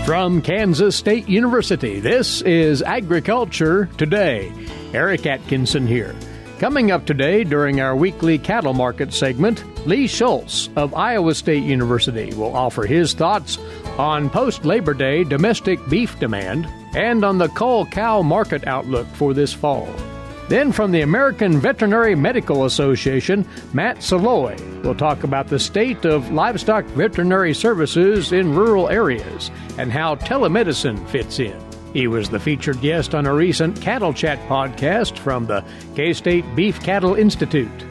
From Kansas State University, this is Agriculture Today. Eric Atkinson here. Coming up today during our weekly cattle market segment, Lee Schulz of Iowa State University will offer his thoughts on post-Labor Day domestic beef demand and on the cull cow market outlook for this fall. Then from the American Veterinary Medical Association, Matt Salois will talk about the state of Livestock Veterinary Services in rural areas and how telemedicine fits in. He was the featured guest on a recent Cattle Chat podcast from the K-State Beef Cattle Institute.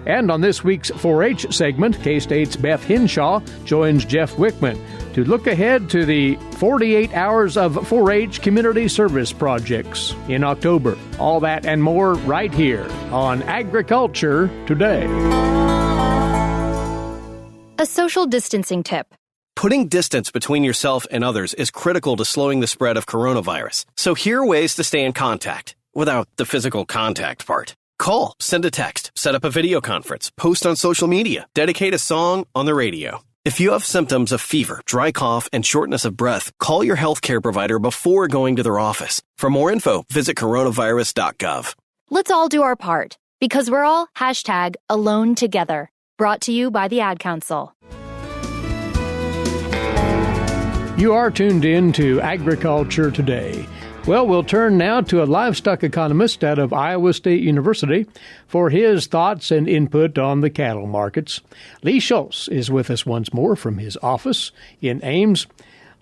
And on this week's 4-H segment, K-State's Beth Hinshaw joins Jeff Wickman to look ahead to the 48 Hours of 4-H Community Service Projects in October. All that and more right here on Agriculture Today. A social distancing tip. Putting distance between yourself and others is critical to slowing the spread of coronavirus. So here are ways to stay in contact without the physical contact part. Call, send a text, set up a video conference, post on social media, dedicate a song on the radio. If you have symptoms of fever, dry cough, and shortness of breath, call your healthcare provider before going to their office. For more info, visit coronavirus.gov. Let's all do our part, because we're all #alone together. Brought to you by the Ad Council. You are tuned in to Agriculture Today. Well, we'll turn now to a livestock economist out of Iowa State University for his thoughts and input on the cattle markets. Lee Schulz is with us once more from his office in Ames.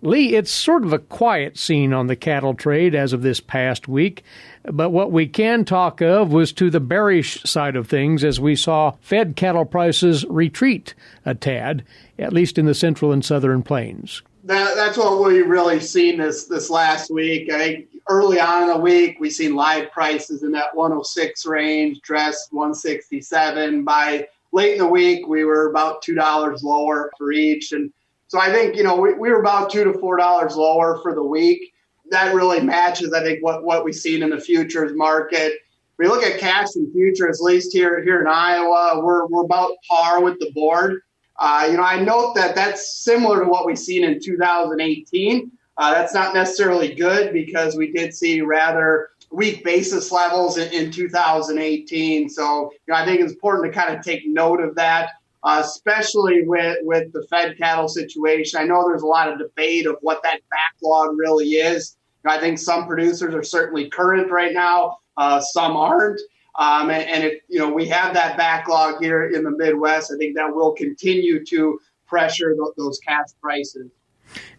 Lee, it's sort of a quiet scene on the cattle trade as of this past week, but what we can talk of was to the bearish side of things as we saw fed cattle prices retreat a tad, at least in the central and southern plains. That's what we really seen this last week. I think early on in the week, we seen live prices in that 106 range, dressed 167. By late in the week, we were about $2 lower for each. And so I think, we were about $2 to $4 lower for the week. That really matches, I think, what we've seen in the futures market. We look at cash and futures, at least here in Iowa, we're about par with the board. I note that that's similar to what we've seen in 2018. That's not necessarily good because we did see rather weak basis levels in 2018. So, I think it's important to kind of take note of that, especially with the fed cattle situation. I know there's a lot of debate of what that backlog really is. I think some producers are certainly current right now. Some aren't. And if, we have that backlog here in the Midwest, I think that will continue to pressure those cash prices.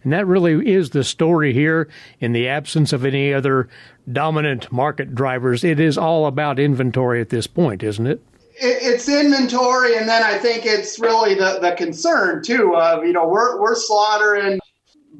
And that really is the story here in the absence of any other dominant market drivers. It is all about inventory at this point, isn't it? It's inventory. And then I think it's really the concern, too, of, we're slaughtering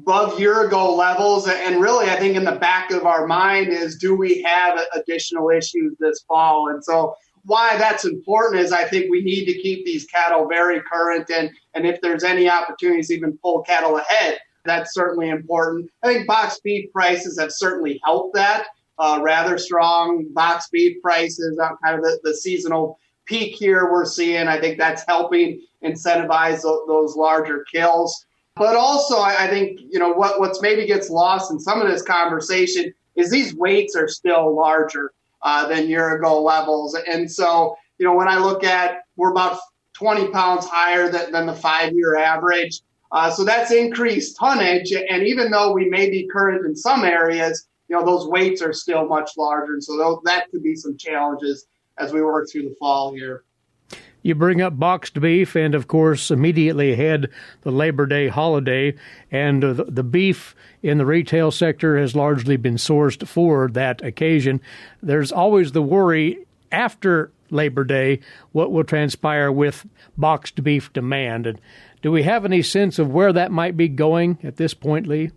above year-ago levels. And really, I think in the back of our mind is, do we have additional issues this fall? And so why that's important is I think we need to keep these cattle very current. And if there's any opportunities to even pull cattle ahead, that's certainly important. I think box beef prices have certainly helped that. Rather strong box beef prices, kind of the seasonal peak here we're seeing. I think that's helping incentivize those larger kills. But also, I think, what's maybe gets lost in some of this conversation is these weights are still larger than year-ago levels. And so, when I look at, we're about 20 pounds higher than the 5-year average. So that's increased tonnage. And even though we may be current in some areas, those weights are still much larger. And so that could be some challenges as we work through the fall here. You bring up boxed beef, and of course, immediately ahead, the Labor Day holiday, and the beef in the retail sector has largely been sourced for that occasion. There's always the worry after Labor Day, what will transpire with boxed beef demand. And do we have any sense of where that might be going at this point, Lee?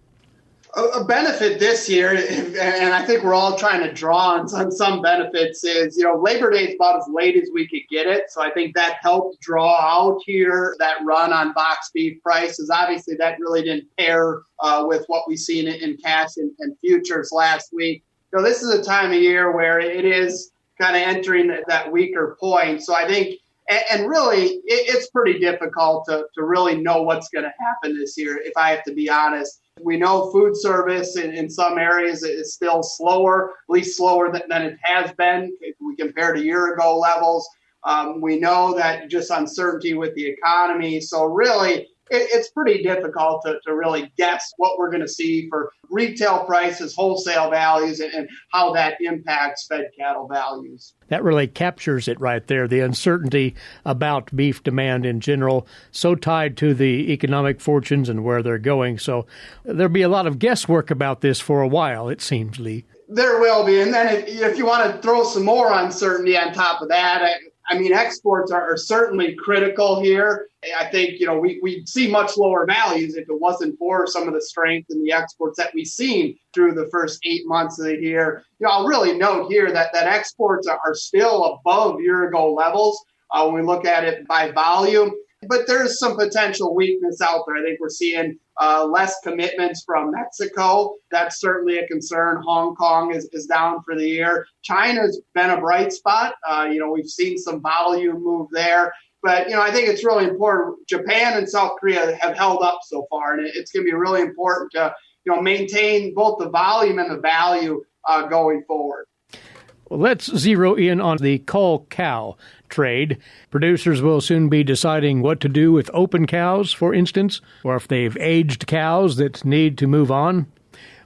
A benefit this year, and I think we're all trying to draw on some benefits, is, Labor Day is about as late as we could get it. So I think that helped draw out here that run on box beef prices. Obviously, that really didn't pair with what we've seen in cash and futures last week. This is a time of year where it is kind of entering that weaker point. So I think, and really, it's pretty difficult to really know what's going to happen this year, if I have to be honest. We know food service in some areas is still slower, at least slower than it has been if we compare to year ago levels. We know that just uncertainty with the economy. So really, it's pretty difficult to really guess what we're going to see for retail prices, wholesale values, and how that impacts fed cattle values. That really captures it right there, the uncertainty about beef demand in general, so tied to the economic fortunes and where they're going. So there'll be a lot of guesswork about this for a while, it seems, Lee. There will be. And then if you want to throw some more uncertainty on top of that, I mean, exports are certainly critical here. I think, we'd see much lower values if it wasn't for some of the strength in the exports that we've seen through the first 8 months of the year. I'll really note here that exports are still above year-ago levels when we look at it by volume. But there's some potential weakness out there. I think we're seeing less commitments from Mexico. That's certainly a concern. Hong Kong is down for the year. China's been a bright spot. We've seen some volume move there. But, I think it's really important. Japan and South Korea have held up so far, and it's going to be really important to, maintain both the volume and the value going forward. Well, let's zero in on the cull cow trade. Producers will soon be deciding what to do with open cows, for instance, or if they've aged cows that need to move on.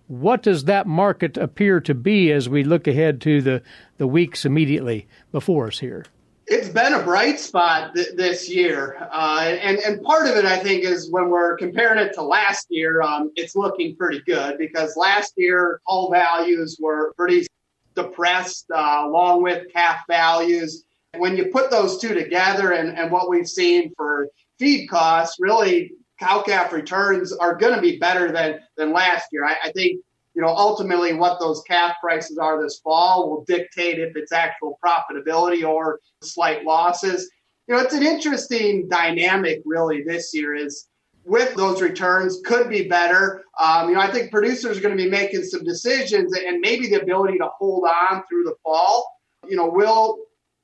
What does that market appear to be as we look ahead to the weeks immediately before us here? It's been a bright spot this year. And part of it, I think, is when we're comparing it to last year, it's looking pretty good because last year, cull values were pretty depressed along with calf values. When you put those two together and what we've seen for feed costs, really cow-calf returns are going to be better than last year. I think, ultimately what those calf prices are this fall will dictate if it's actual profitability or slight losses. It's an interesting dynamic really this year is with those returns could be better. I think producers are going to be making some decisions and maybe the ability to hold on through the fall, will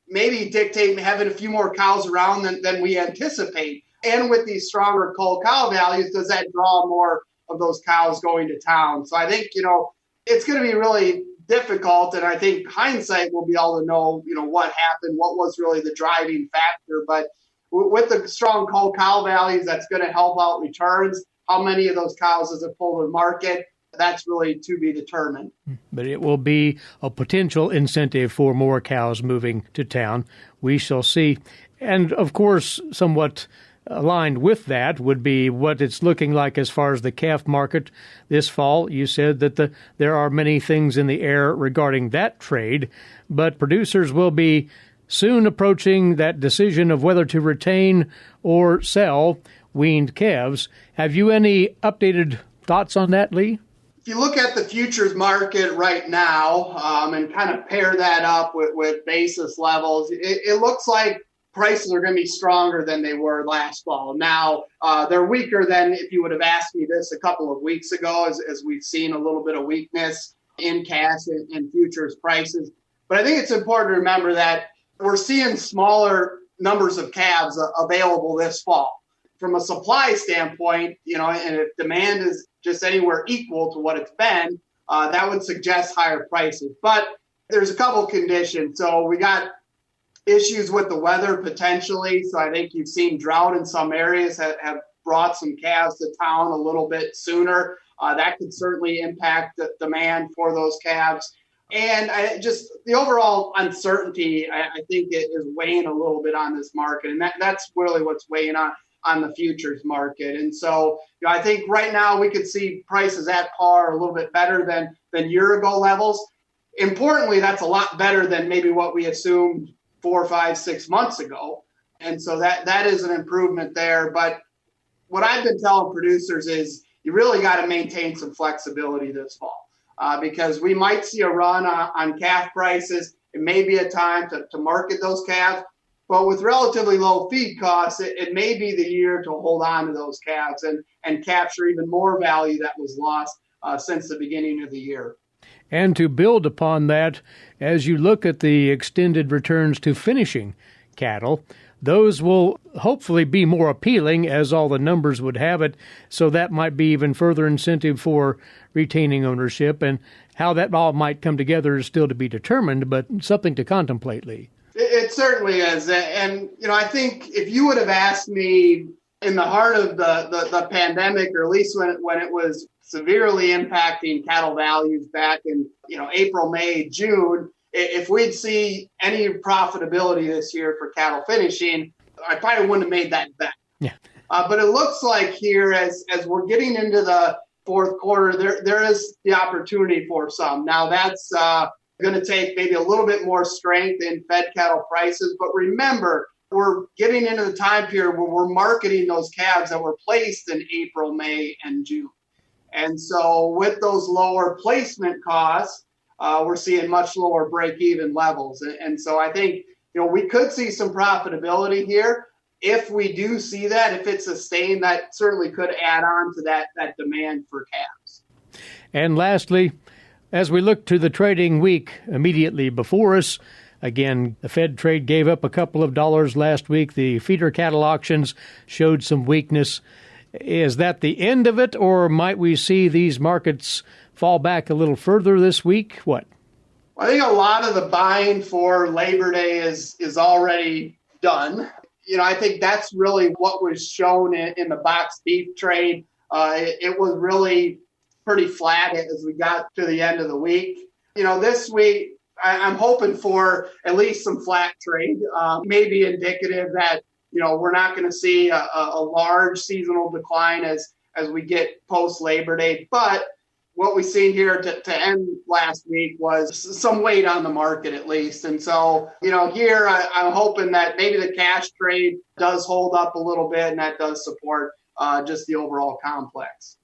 maybe dictate having a few more cows around than we anticipate. And with these stronger cull cow values, does that draw more of those cows going to town? So I think, it's going to be really difficult. And I think hindsight will be able to know, what happened, what was really the driving factor. But with the strong cull cow values, that's going to help out returns. How many of those cows does it pull to the market? That's really to be determined. But it will be a potential incentive for more cows moving to town. We shall see. And, of course, somewhat aligned with that would be what it's looking like as far as the calf market this fall. You said that there are many things in the air regarding that trade, but producers will be soon approaching that decision of whether to retain or sell weaned calves. Have you any updated thoughts on that, Lee? If you look at the futures market right now and kind of pair that up with basis levels, it looks like prices are going to be stronger than they were last fall. Now, they're weaker than if you would have asked me this a couple of weeks ago, as we've seen a little bit of weakness in cash and futures prices. But I think it's important to remember that we're seeing smaller numbers of calves available this fall. From a supply standpoint, and if demand is just anywhere equal to what it's been, that would suggest higher prices. But there's a couple conditions. So we got issues with the weather potentially. So I think you've seen drought in some areas have brought some calves to town a little bit sooner. That could certainly impact the demand for those calves. And just the overall uncertainty, I think it is weighing a little bit on this market. And that's really what's weighing on the futures market. And so, I think right now we could see prices at par, a little bit better than year-ago levels. Importantly, that's a lot better than maybe what we assumed 4, 5, 6 months ago. And so that is an improvement there. But what I've been telling producers is you really got to maintain some flexibility this fall because we might see a run on calf prices. It may be a time to market those calves. But with relatively low feed costs, it may be the year to hold on to those calves and capture even more value that was lost since the beginning of the year. And to build upon that, as you look at the extended returns to finishing cattle, those will hopefully be more appealing as all the numbers would have it. So that might be even further incentive for retaining ownership. And how that all might come together is still to be determined, but something to contemplate, Lee. It certainly is. And, I think if you would have asked me in the heart of the pandemic, or at least when it was severely impacting cattle values back in, April, May, June, if we'd see any profitability this year for cattle finishing, I probably wouldn't have made that bet. Yeah. But it looks like here, as we're getting into the fourth quarter, there is the opportunity for some. Now, that's going to take maybe a little bit more strength in fed cattle prices. But remember, we're getting into the time period where we're marketing those calves that were placed in April, May, and June. And so with those lower placement costs, we're seeing much lower break-even levels. And so I think, we could see some profitability here. If we do see that, if it's sustained, that certainly could add on to that demand for calves. And lastly, as we look to the trading week immediately before us, again, the Fed trade gave up a couple of dollars last week. The feeder cattle auctions showed some weakness. Is that the end of it, or might we see these markets fall back a little further this week? What? I think a lot of the buying for Labor Day is already done. I think that's really what was shown in the boxed beef trade. It was really pretty flat as we got to the end of the week. This week, I'm hoping for at least some flat trade, maybe indicative that, we're not going to see a large seasonal decline as we get post-Labor Day. But what we've seen here to end last week was some weight on the market at least. And so, here I'm hoping that maybe the cash trade does hold up a little bit, and that does support just the overall complex.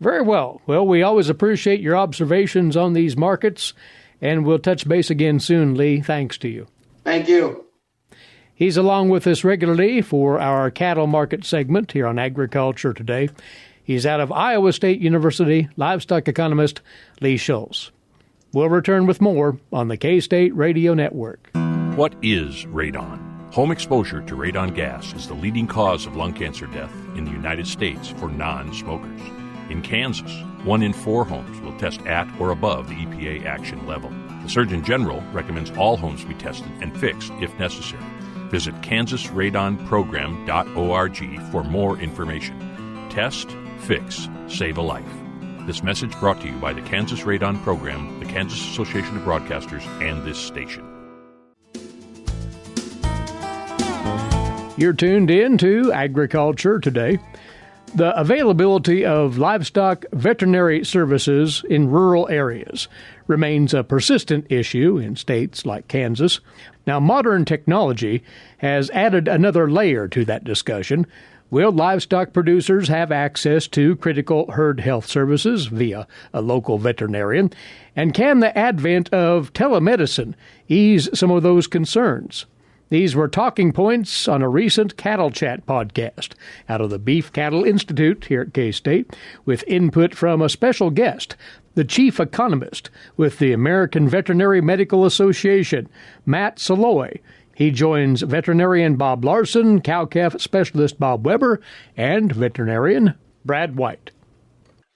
Very well. Well, we always appreciate your observations on these markets, and we'll touch base again soon, Lee. Thanks to you. Thank you. He's along with us regularly for our cattle market segment here on Agriculture Today. He's out of Iowa State University, livestock economist Lee Schulz. We'll return with more on the K-State Radio Network. What is radon? Home exposure to radon gas is the leading cause of lung cancer death in the United States for non-smokers. In Kansas, 1 in 4 homes will test at or above the EPA action level. The Surgeon General recommends all homes be tested and fixed if necessary. Visit kansasradonprogram.org for more information. Test, fix, save a life. This message brought to you by the Kansas Radon Program, the Kansas Association of Broadcasters, and this station. You're tuned in to Agriculture Today. The availability of livestock veterinary services in rural areas remains a persistent issue in states like Kansas. Now, modern technology has added another layer to that discussion. Will livestock producers have access to critical herd health services via a local veterinarian? And can the advent of telemedicine ease some of those concerns? These were talking points on a recent Cattle Chat podcast out of the Beef Cattle Institute here at K-State, with input from a special guest, the chief economist with the American Veterinary Medical Association, Matt Salois. He joins veterinarian Bob Larson, cow-calf specialist Bob Weber, and veterinarian Brad White.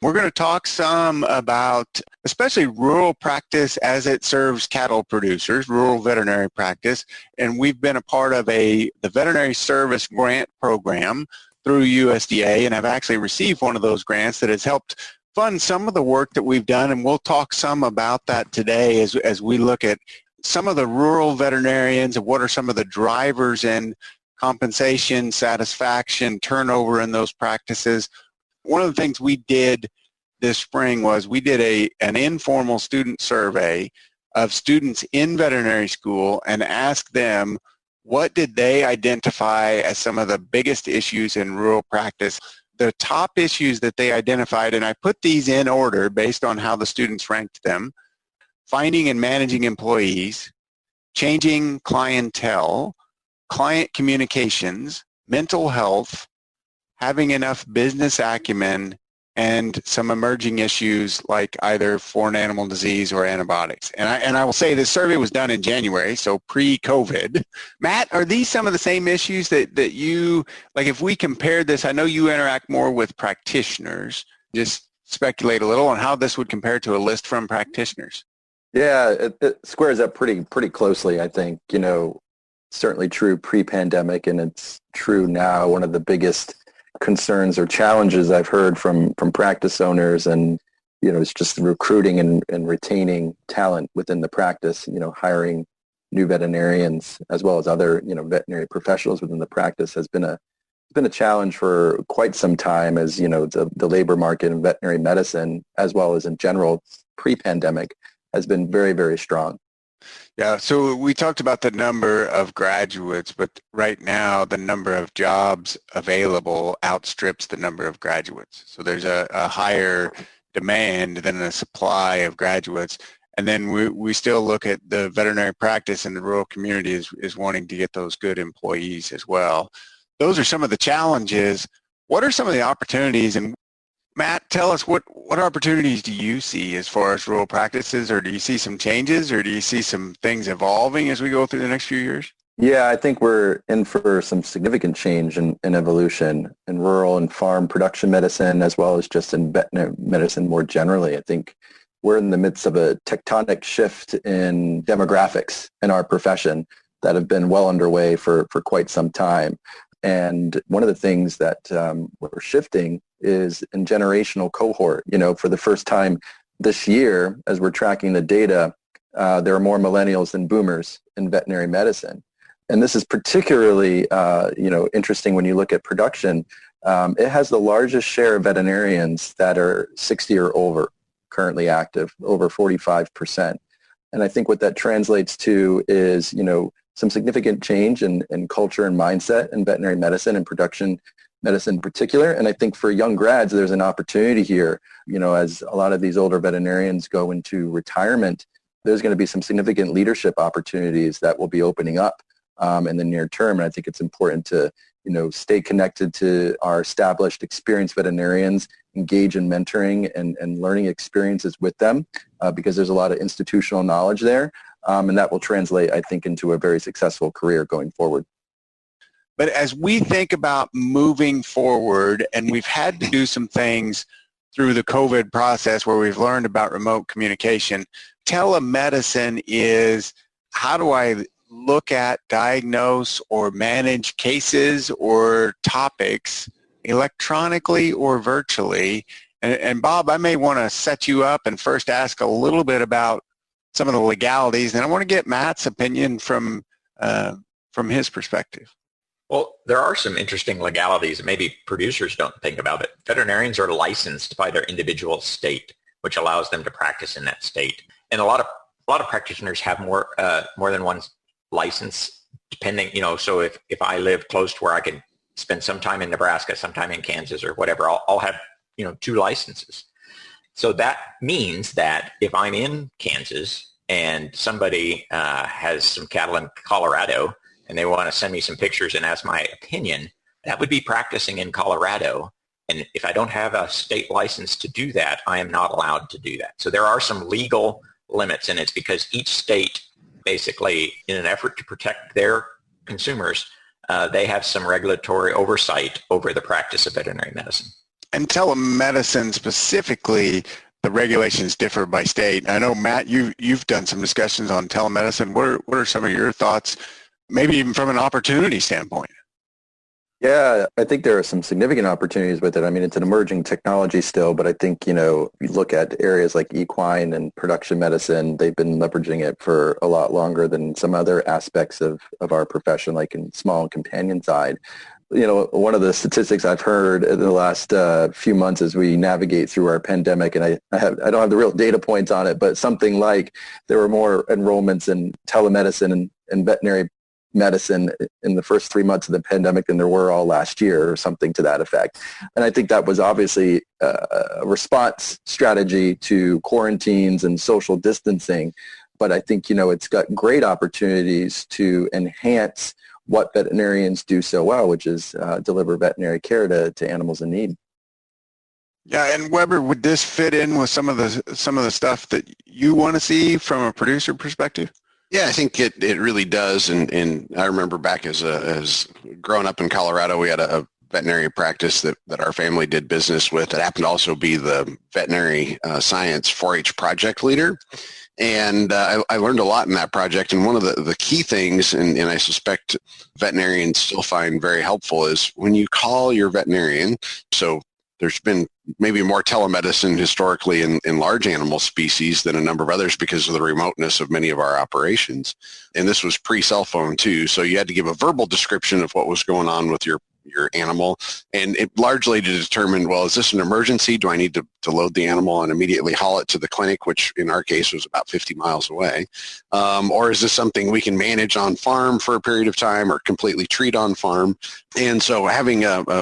We're going to talk some about especially rural practice as it serves cattle producers, rural veterinary practice. And we've been a part of the Veterinary Service Grant Program through USDA, and I've actually received one of those grants that has helped fund some of the work that we've done. And we'll talk some about that today as we look at some of the rural veterinarians and what are some of the drivers in compensation, satisfaction, turnover in those practices. One of the things we did this spring was we did an informal student survey of students in veterinary school and asked them what did they identify as some of the biggest issues in rural practice. The top issues that they identified, and I put these in order based on how the students ranked them: finding and managing employees, changing clientele, client communications, mental health, having enough business acumen, and some emerging issues like either foreign animal disease or antibiotics. And I will say this survey was done in January, so pre-COVID. Matt, are these some of the same issues that you, like if we compared this, I know you interact more with practitioners, just speculate a little on how this would compare to a list from practitioners. Yeah, it squares up pretty closely, I think. Certainly true pre-pandemic, and it's true now. One of the biggest concerns or challenges I've heard from practice owners, and it's just recruiting and retaining talent within the practice. Hiring new veterinarians as well as other veterinary professionals within the practice has been a challenge for quite some time, as the labor market in veterinary medicine as well as in general pre-pandemic has been very, very strong. Yeah, so we talked about the number of graduates, but right now the number of jobs available outstrips the number of graduates. So there's a higher demand than a supply of graduates. And then we still look at the veterinary practice in the rural community is wanting to get those good employees as well. Those are some of the challenges. What are some of the opportunities? And Matt, tell us what opportunities do you see as far as rural practices, or do you see some changes, or do you see some things evolving as we go through the next few years? Yeah, I think we're in for some significant change in evolution in rural and farm production medicine, as well as just in veterinary medicine more generally. I think we're in the midst of a tectonic shift in demographics in our profession that have been well underway for quite some time. And one of the things that we're shifting is in generational cohort. For the first time this year, as we're tracking the data, there are more millennials than boomers in veterinary medicine. And this is particularly, interesting when you look at production. It has the largest share of veterinarians that are 60 or over currently active, over 45%. And I think what that translates to is, some significant change in culture and mindset in veterinary medicine and production medicine in particular. And I think for young grads, there's an opportunity here, as a lot of these older veterinarians go into retirement, there's going to be some significant leadership opportunities that will be opening up in the near term. And I think it's important to, stay connected to our established experienced veterinarians, engage in mentoring and learning experiences with them because there's a lot of institutional knowledge there. And that will translate, I think, into a very successful career going forward. But as we think about moving forward, and we've had to do some things through the COVID process where we've learned about remote communication, telemedicine is how do I look at, diagnose, or manage cases or topics electronically or virtually. And Bob, I may want to set you up and first ask a little bit about some of the legalities, and I want to get Matt's opinion from his perspective. Well, there are some interesting legalities that maybe producers don't think about it. Veterinarians are licensed by their individual state, which allows them to practice in that state. And a lot of practitioners have more than one license, depending, so if I live close to where I can spend some time in Nebraska, some time in Kansas or whatever, I'll have, 2 licenses. So that means that if I'm in Kansas and somebody has some cattle in Colorado and they want to send me some pictures and ask my opinion, that would be practicing in Colorado. And if I don't have a state license to do that, I am not allowed to do that. So there are some legal limits, and it's because each state basically, in an effort to protect their consumers, they have some regulatory oversight over the practice of veterinary medicine. And telemedicine specifically, the regulations differ by state. I know, Matt, you've done some discussions on telemedicine. What are some of your thoughts, maybe even from an opportunity standpoint? Yeah, I think there are some significant opportunities with it. I mean, it's an emerging technology still, but I think, if you look at areas like equine and production medicine, they've been leveraging it for a lot longer than some other aspects of our profession, like in small and companion side. One of the statistics I've heard in the last few months as we navigate through our pandemic, and I don't have the real data points on it, but something like there were more enrollments in telemedicine and veterinary medicine in the first 3 months of the pandemic than there were all last year, or something to that effect. And I think that was obviously a response strategy to quarantines and social distancing. But I think, it's got great opportunities to enhance what veterinarians do so well, which is deliver veterinary care to animals in need. Yeah, and Weber, would this fit in with some of the stuff that you want to see from a producer perspective? Yeah, I think it really does. And I remember back as growing up in Colorado, we had a veterinary practice that our family did business with. It happened to also be the veterinary science 4-H project leader. And I learned a lot in that project. And one of the key things, and I suspect veterinarians still find very helpful, is when you call your veterinarian. So there's been maybe more telemedicine historically in large animal species than a number of others because of the remoteness of many of our operations. And this was pre-cell phone too. So you had to give a verbal description of what was going on with your animal, and it largely to determine, well, is this an emergency? Do I need to load the animal and immediately haul it to the clinic, which in our case was about 50 miles away? Or is this something we can manage on farm for a period of time or completely treat on farm? And so having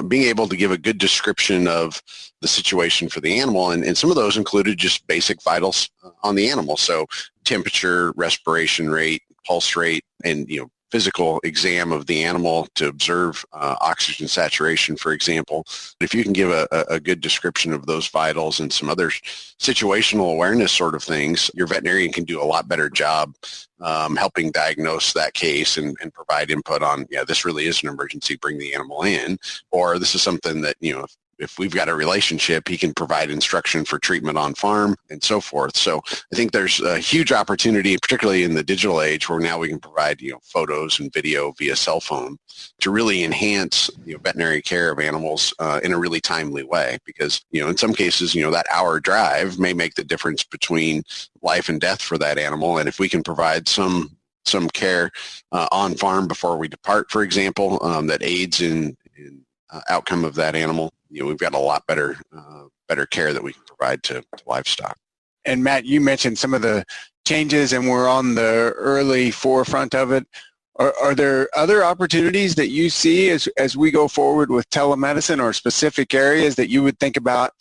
being able to give a good description of the situation for the animal, and some of those included just basic vitals on the animal. So temperature, respiration rate, pulse rate, and physical exam of the animal to observe oxygen saturation, for example. If you can give a good description of those vitals and some other situational awareness sort of things, your veterinarian can do a lot better job helping diagnose that case and provide input on, this really is an emergency, bring the animal in, or this is something that, if we've got a relationship, he can provide instruction for treatment on farm and so forth. So I think there's a huge opportunity, particularly in the digital age, where now we can provide, photos and video via cell phone to really enhance, veterinary care of animals in a really timely way. Because, in some cases, that hour drive may make the difference between life and death for that animal. And if we can provide some care on farm before we depart, for example, that aids in outcome of that animal, we've got a lot better care that we can provide to livestock. And Matt, you mentioned some of the changes, and we're on the early forefront of it. Are there other opportunities that you see as we go forward with telemedicine, or specific areas that you would think about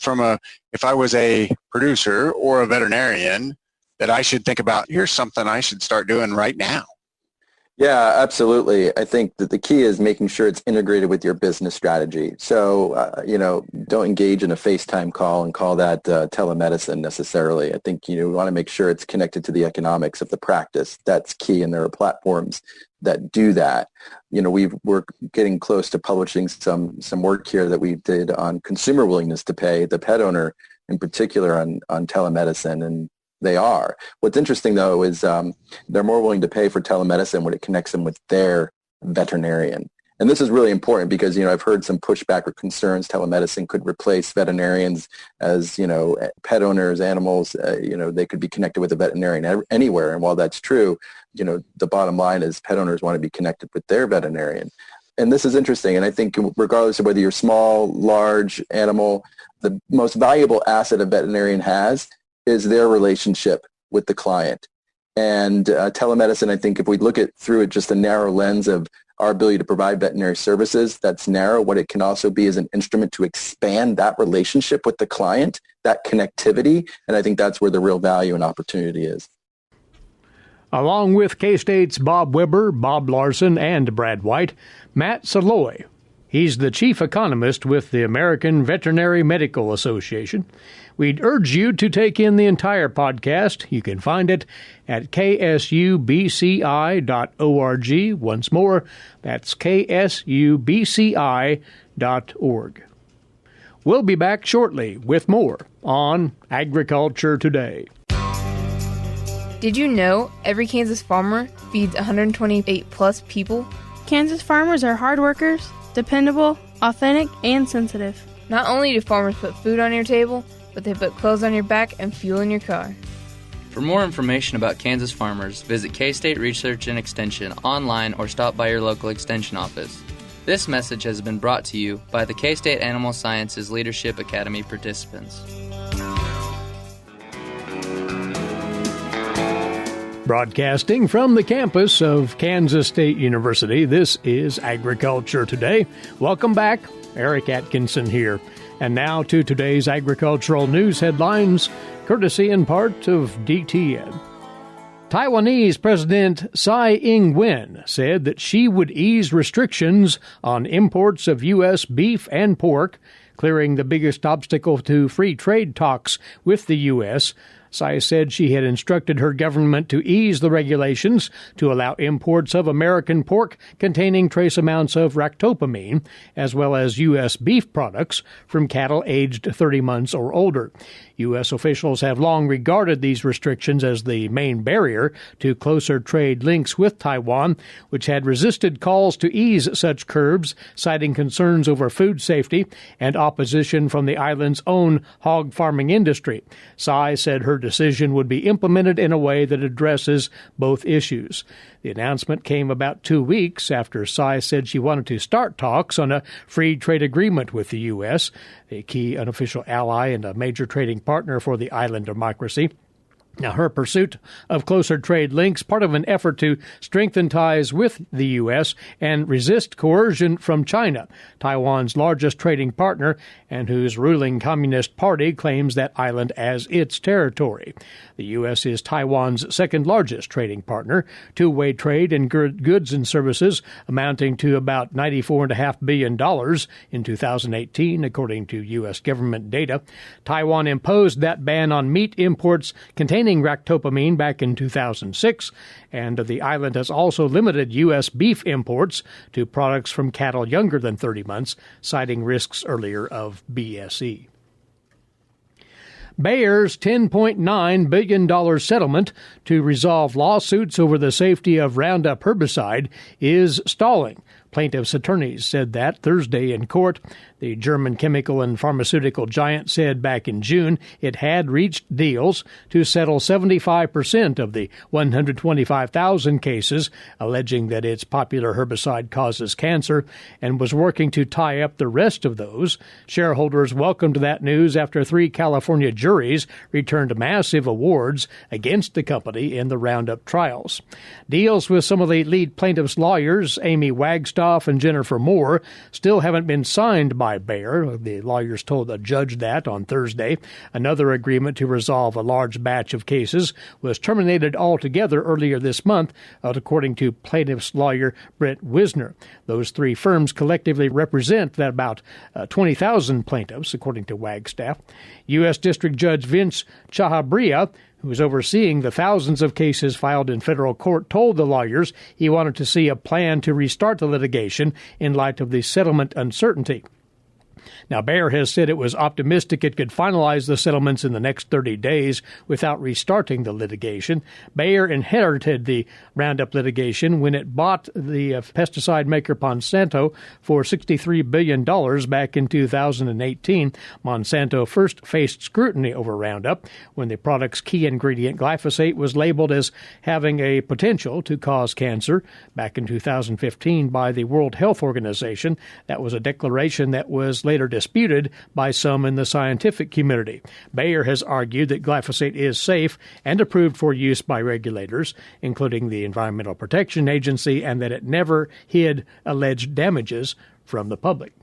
if I was a producer or a veterinarian, that I should think about, here's something I should start doing right now? Yeah, absolutely. I think that the key is making sure it's integrated with your business strategy. So, don't engage in a FaceTime call and call that telemedicine necessarily. I think, we want to make sure it's connected to the economics of the practice. That's key, and there are platforms that do that. We're getting close to publishing some work here that we did on consumer willingness to pay, the pet owner in particular, on telemedicine, and they are. What's interesting, though, is they're more willing to pay for telemedicine when it connects them with their veterinarian. And this is really important because, I've heard some pushback or concerns telemedicine could replace veterinarians as, pet owners, animals, they could be connected with a veterinarian anywhere. And while that's true, the bottom line is pet owners want to be connected with their veterinarian. And this is interesting. And I think regardless of whether you're small, large animal, the most valuable asset a veterinarian has is their relationship with the client. And telemedicine, I think if we look at through it just a narrow lens of our ability to provide veterinary services, that's narrow. What it can also be is an instrument to expand that relationship with the client, that connectivity. And I think that's where the real value and opportunity is. Along with K-State's Bob Weber, Bob Larson, and Brad White, Matt Salois. He's the chief economist with the American Veterinary Medical Association. We'd urge you to take in the entire podcast. You can find it at ksubci.org. Once more, that's ksubci.org. We'll be back shortly with more on Agriculture Today. Did you know every Kansas farmer feeds 128 plus people? Kansas farmers are hard workers, dependable, authentic, and sensitive. Not only do farmers put food on your table, but they put clothes on your back and fuel in your car. For more information about Kansas farmers, visit K-State Research and Extension online or stop by your local Extension office. This message has been brought to you by the K-State Animal Sciences Leadership Academy participants. Broadcasting from the campus of Kansas State University, this is Agriculture Today. Welcome back. Eric Atkinson here. And now to today's agricultural news headlines, courtesy in part of DTN. Taiwanese President Tsai Ing-wen said that she would ease restrictions on imports of U.S. beef and pork, clearing the biggest obstacle to free trade talks with the U.S. Tsai said she had instructed her government to ease the regulations to allow imports of American pork containing trace amounts of ractopamine, as well as U.S. beef products from cattle aged 30 months or older. U.S. officials have long regarded these restrictions as the main barrier to closer trade links with Taiwan, which had resisted calls to ease such curbs, citing concerns over food safety and opposition from the island's own hog farming industry. Tsai said her decision would be implemented in a way that addresses both issues. The announcement came about 2 weeks after Tsai said she wanted to start talks on a free trade agreement with the U.S., a key unofficial ally and a major trading partner for the island democracy. Now, her pursuit of closer trade links, part of an effort to strengthen ties with the U.S. and resist coercion from China, Taiwan's largest trading partner and whose ruling Communist Party claims that island as its territory. The U.S. is Taiwan's second largest trading partner, two-way trade in goods and services amounting to about $94.5 billion in 2018, according to U.S. government data. Taiwan imposed that ban on meat imports containing ractopamine back in 2006, and the island has also limited U.S. beef imports to products from cattle younger than 30 months, citing risks earlier of BSE. Bayer's $10.9 billion settlement to resolve lawsuits over the safety of Roundup herbicide is stalling. Plaintiffs' attorneys said that Thursday in court. The German chemical and pharmaceutical giant said back in June it had reached deals to settle 75% of the 125,000 cases alleging that its popular herbicide causes cancer and was working to tie up the rest of those. Shareholders welcomed that news after 3 California juries returned massive awards against the company in the Roundup trials. Deals with some of the lead plaintiffs' lawyers, Amy Wagstaff and Jennifer Moore, still haven't been signed by Bayer. The lawyers told a judge that on Thursday. Another agreement to resolve a large batch of cases was terminated altogether earlier this month, according to plaintiff's lawyer Brett Wisner. Those 3 firms collectively represent that about 20,000 plaintiffs, according to Wagstaff. U.S. District Judge Vince Chahabria, who is overseeing the thousands of cases filed in federal court, told the lawyers he wanted to see a plan to restart the litigation in light of the settlement uncertainty. Now, Bayer has said it was optimistic it could finalize the settlements in the next 30 days without restarting the litigation. Bayer inherited the Roundup litigation when it bought the pesticide maker Monsanto for $63 billion back in 2018. Monsanto first faced scrutiny over Roundup when the product's key ingredient, glyphosate, was labeled as having a potential to cause cancer back in 2015 by the World Health Organization. That was a declaration that was later disputed by some in the scientific community. Bayer has argued that glyphosate is safe and approved for use by regulators, including the Environmental Protection Agency, and that it never hid alleged damages from the public.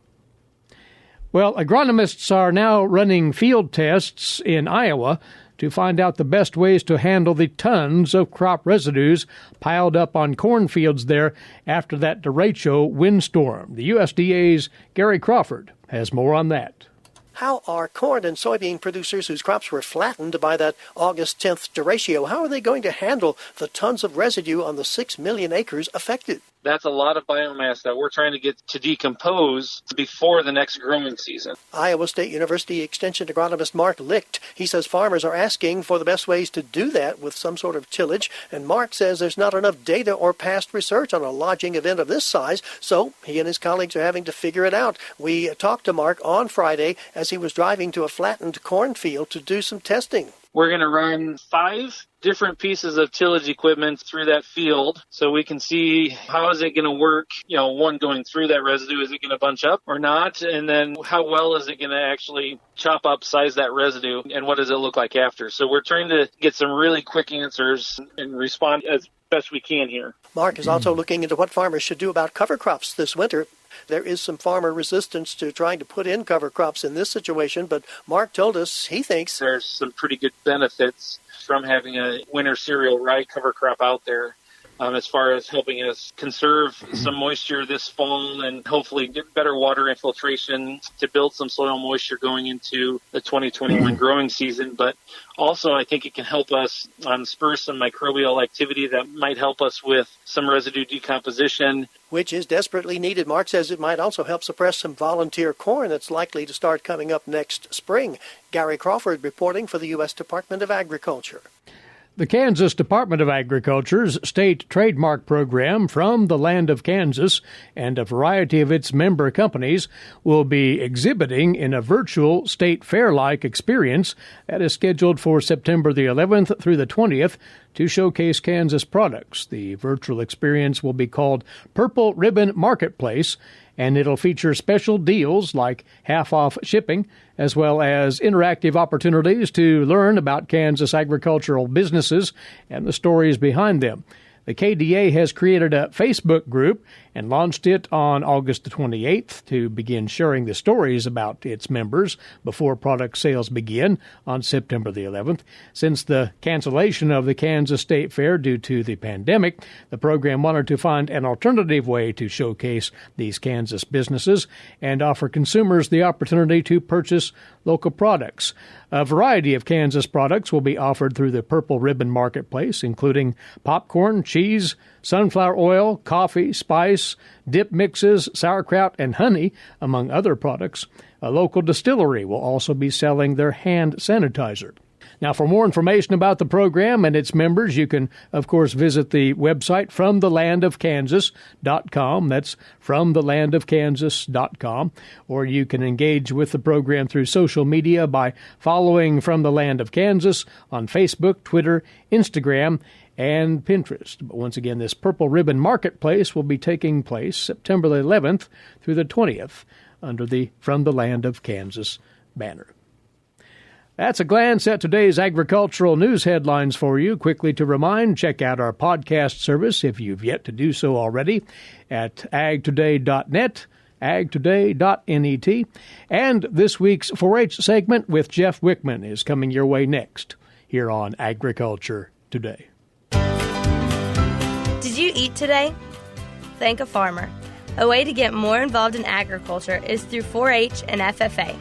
Well, agronomists are now running field tests in Iowa to find out the best ways to handle the tons of crop residues piled up on cornfields there after that derecho windstorm. The USDA's Gary Crawford has more on that. How are corn and soybean producers whose crops were flattened by that August 10th derecho, how are they going to handle the tons of residue on the 6 million acres affected? That's a lot of biomass that we're trying to get to decompose before the next growing season. Iowa State University Extension agronomist Mark Licht, he says farmers are asking for the best ways to do that with some sort of tillage, and Mark says there's not enough data or past research on a lodging event of this size, so he and his colleagues are having to figure it out. We talked to Mark on Friday as he was driving to a flattened cornfield to do some testing. We're going to run 5 different pieces of tillage equipment through that field so we can see how is it going to work, one going through that residue, is it going to bunch up or not? And then how well is it going to actually chop up, size that residue, and what does it look like after? So we're trying to get some really quick answers and respond as best we can here. Mark is also looking into what farmers should do about cover crops this winter. There is some farmer resistance to trying to put in cover crops in this situation, but Mark told us he thinks there's some pretty good benefits from having a winter cereal rye cover crop out there. as far as helping us conserve some moisture this fall and hopefully get better water infiltration to build some soil moisture going into the 2021 growing season. But also, I think it can help us spur some microbial activity that might help us with some residue decomposition. Which is desperately needed. Mark says it might also help suppress some volunteer corn that's likely to start coming up next spring. Gary Crawford reporting for the U.S. Department of Agriculture. The Kansas Department of Agriculture's state trademark program, From the Land of Kansas, and a variety of its member companies will be exhibiting in a virtual state fair-like experience that is scheduled for September the 11th through the 20th to showcase Kansas products. The virtual experience will be called Purple Ribbon Marketplace, and it'll feature special deals like half-off shipping, as well as interactive opportunities to learn about Kansas agricultural businesses and the stories behind them. The KDA has created a Facebook group and launched it on August the 28th to begin sharing the stories about its members before product sales begin on September the 11th. Since the cancellation of the Kansas State Fair due to the pandemic, the program wanted to find an alternative way to showcase these Kansas businesses and offer consumers the opportunity to purchase local products. A variety of Kansas products will be offered through the Purple Ribbon Marketplace, including popcorn, cheese, sunflower oil, coffee, spice, dip mixes, sauerkraut, and honey, among other products. A local distillery will also be selling their hand sanitizer. Now, for more information about the program and its members, you can, of course, visit the website fromthelandofkansas.com. That's fromthelandofkansas.com. Or you can engage with the program through social media by following From the Land of Kansas on Facebook, Twitter, Instagram, and Pinterest. But once again, this Purple Ribbon Marketplace will be taking place September the 11th through the 20th under the From the Land of Kansas banner. That's a glance at today's agricultural news headlines for you. Quickly to remind, check out our podcast service if you've yet to do so already at agtoday.net, agtoday.net. And this week's 4-H segment with Jeff Wickman is coming your way next here on Agriculture Today. Did you eat today? Thank a farmer. A way to get more involved in agriculture is through 4-H and FFA.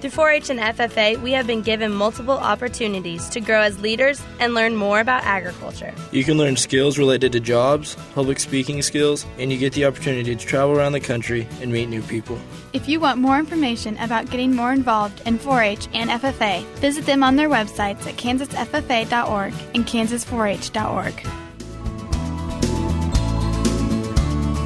Through 4-H and FFA, we have been given multiple opportunities to grow as leaders and learn more about agriculture. You can learn skills related to jobs, public speaking skills, and you get the opportunity to travel around the country and meet new people. If you want more information about getting more involved in 4-H and FFA, visit them on their websites at kansasffa.org and kansas4h.org.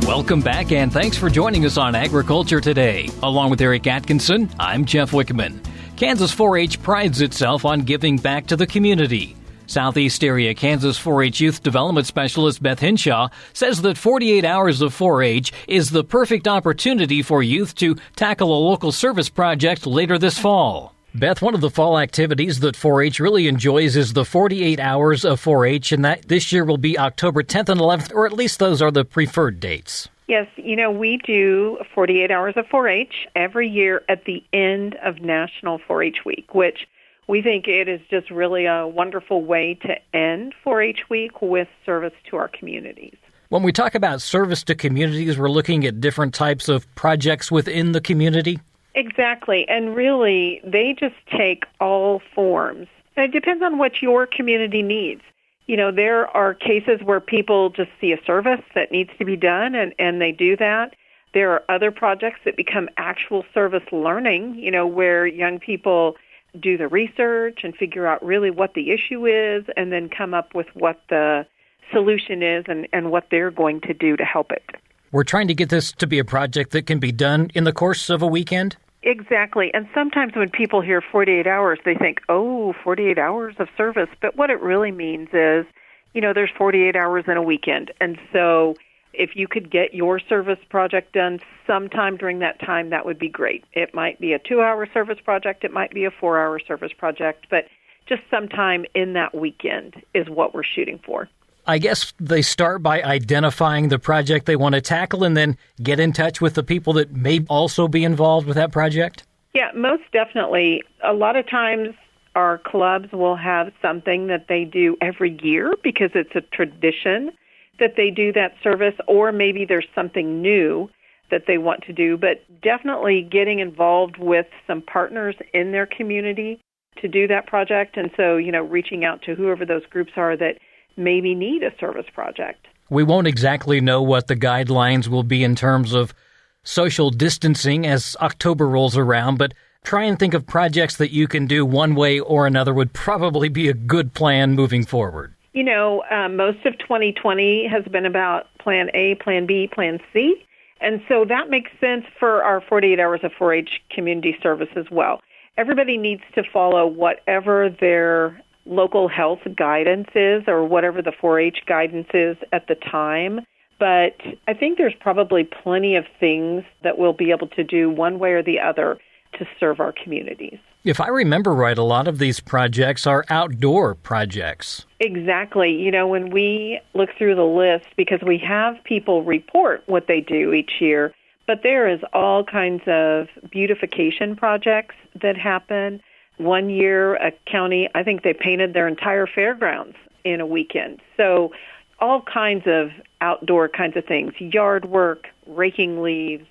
Welcome back, and thanks for joining us on Agriculture Today. Along with Eric Atkinson, I'm Jeff Wickman. Kansas 4-H prides itself on giving back to the community. Southeast Area Kansas 4-H Youth Development Specialist Beth Hinshaw says that 48 hours of 4-H is the perfect opportunity for youth to tackle a local service project later this fall. Beth, one of the fall activities that 4-H really enjoys is the 48 hours of 4-H, and that this year will be October 10th and 11th, or at least those are the preferred dates. Yes, we do 48 hours of 4-H every year at the end of National 4-H Week, which we think it is just really a wonderful way to end 4-H Week with service to our communities. When we talk about service to communities, we're looking at different types of projects within the community? Exactly, and really, they just take all forms. And it depends on what your community needs. There are cases where people just see a service that needs to be done, and they do that. There are other projects that become actual service learning, where young people do the research and figure out really what the issue is and then come up with what the solution is and what they're going to do to help it. We're trying to get this to be a project that can be done in the course of a weekend? Exactly. And sometimes when people hear 48 hours, they think, 48 hours of service. But what it really means is, there's 48 hours in a weekend. And so if you could get your service project done sometime during that time, that would be great. It might be a 2-hour service project. It might be a 4-hour service project. But just sometime in that weekend is what we're shooting for. I guess they start by identifying the project they want to tackle and then get in touch with the people that may also be involved with that project? Yeah, most definitely. A lot of times our clubs will have something that they do every year because it's a tradition. that they do that service, or maybe there's something new that they want to do, but definitely getting involved with some partners in their community to do that project. And so, reaching out to whoever those groups are that maybe need a service project. We won't exactly know what the guidelines will be in terms of social distancing as October rolls around, but try and think of projects that you can do one way or another would probably be a good plan moving forward. Most of 2020 has been about Plan A, Plan B, Plan C. And so that makes sense for our 48 hours of 4-H community service as well. Everybody needs to follow whatever their local health guidance is or whatever the 4-H guidance is at the time. But I think there's probably plenty of things that we'll be able to do one way or the other to serve our communities. If I remember right, a lot of these projects are outdoor projects. Exactly. When we look through the list, because we have people report what they do each year, but there is all kinds of beautification projects that happen. One year, a county, I think they painted their entire fairgrounds in a weekend. So all kinds of outdoor kinds of things, yard work, raking leaves,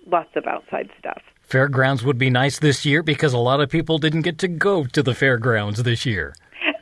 lots of outside stuff. Fairgrounds would be nice this year because a lot of people didn't get to go to the fairgrounds this year.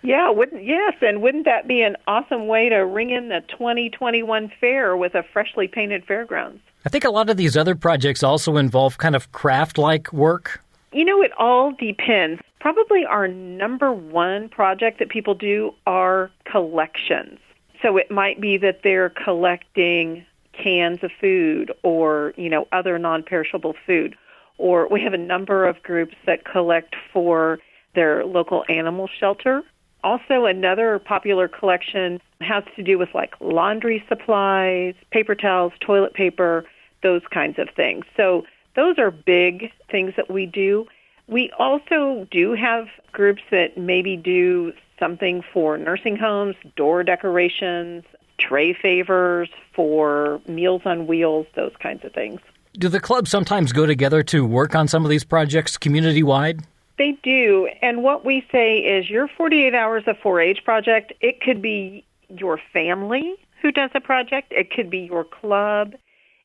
Yeah, wouldn't that be an awesome way to ring in the 2021 fair with a freshly painted fairgrounds? I think a lot of these other projects also involve kind of craft-like work. It all depends. Probably our number one project that people do are collections. So it might be that they're collecting cans of food or, other non-perishable food. Or we have a number of groups that collect for their local animal shelter. Also, another popular collection has to do with like laundry supplies, paper towels, toilet paper, those kinds of things. So those are big things that we do. We also do have groups that maybe do something for nursing homes, door decorations, tray favors for Meals on Wheels, those kinds of things. Do the clubs sometimes go together to work on some of these projects community-wide? They do. And what we say is your 48 hours of 4-H project, it could be your family who does a project. It could be your club.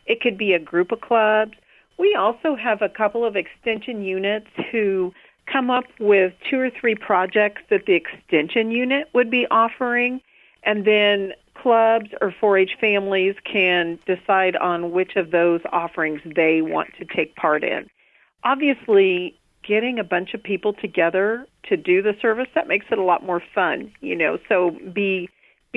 It could be a group of clubs. We also have a couple of extension units who come up with 2 or 3 projects that the extension unit would be offering, and then clubs or 4-H families can decide on which of those offerings they want to take part in. Obviously, getting a bunch of people together to do the service, that makes it a lot more fun, so be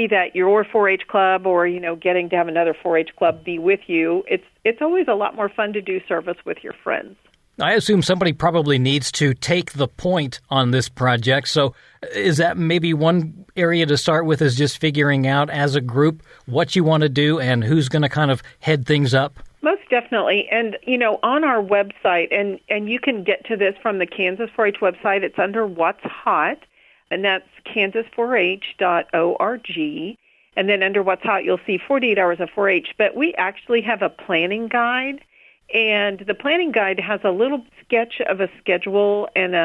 that your 4-H club or, getting to have another 4-H club be with you. It's always a lot more fun to do service with your friends. I assume somebody probably needs to take the point on this project. So is that maybe one area to start with, is just figuring out as a group what you want to do and who's going to kind of head things up? Most definitely. And, on our website, and you can get to this from the Kansas 4-H website, it's under What's Hot, and that's kansas4h.org. And then under What's Hot, you'll see 48 hours of 4-H. But we actually have a planning guide. And the planning guide has a little sketch of a schedule, and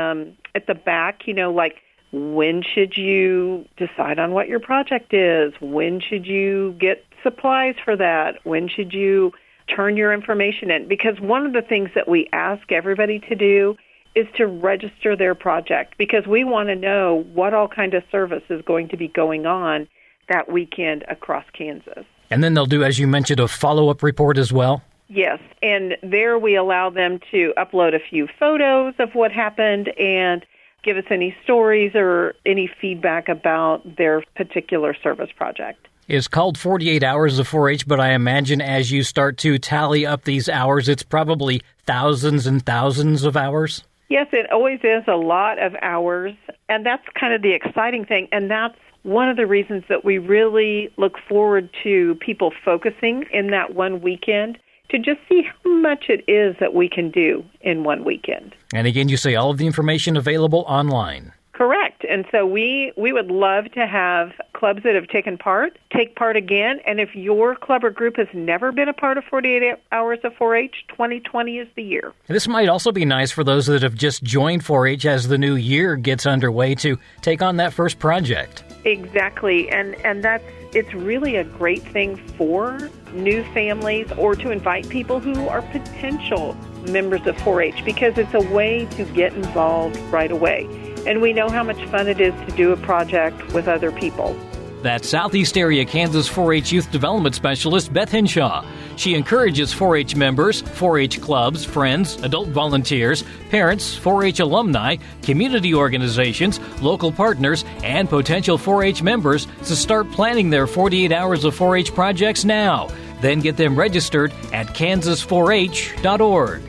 at the back, like when should you decide on what your project is? When should you get supplies for that? When should you turn your information in? Because one of the things that we ask everybody to do is to register their project, because we want to know what all kind of service is going to be going on that weekend across Kansas. And then they'll do, as you mentioned, a follow-up report as well? Yes, and there we allow them to upload a few photos of what happened and give us any stories or any feedback about their particular service project. It's called 48 Hours of 4-H, but I imagine as you start to tally up these hours, it's probably thousands and thousands of hours? Yes, it always is a lot of hours, and that's kind of the exciting thing, and that's one of the reasons that we really look forward to people focusing in that one weekend, to just see how much it is that we can do in one weekend. And again, you say all of the information available online. Correct. And so we would love to have clubs that have taken part take part again. And if your club or group has never been a part of 48 Hours of 4-H, 2020 is the year. This might also be nice for those that have just joined 4-H as the new year gets underway to take on that first project. Exactly. And that's it's really a great thing for new families or to invite people who are potential members of 4-H, because it's a way to get involved right away. And we know how much fun it is to do a project with other people. That's Southeast Area Kansas 4-H Youth Development Specialist Beth Hinshaw. She encourages 4-H members, 4-H clubs, friends, adult volunteers, parents, 4-H alumni, community organizations, local partners, and potential 4-H members to start planning their 48 hours of 4-H projects now. Then get them registered at kansas4h.org.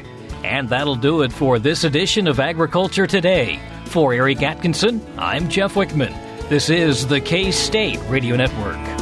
And that'll do it for this edition of Agriculture Today. For Eric Atkinson, I'm Jeff Wickman. This is the K-State Radio Network.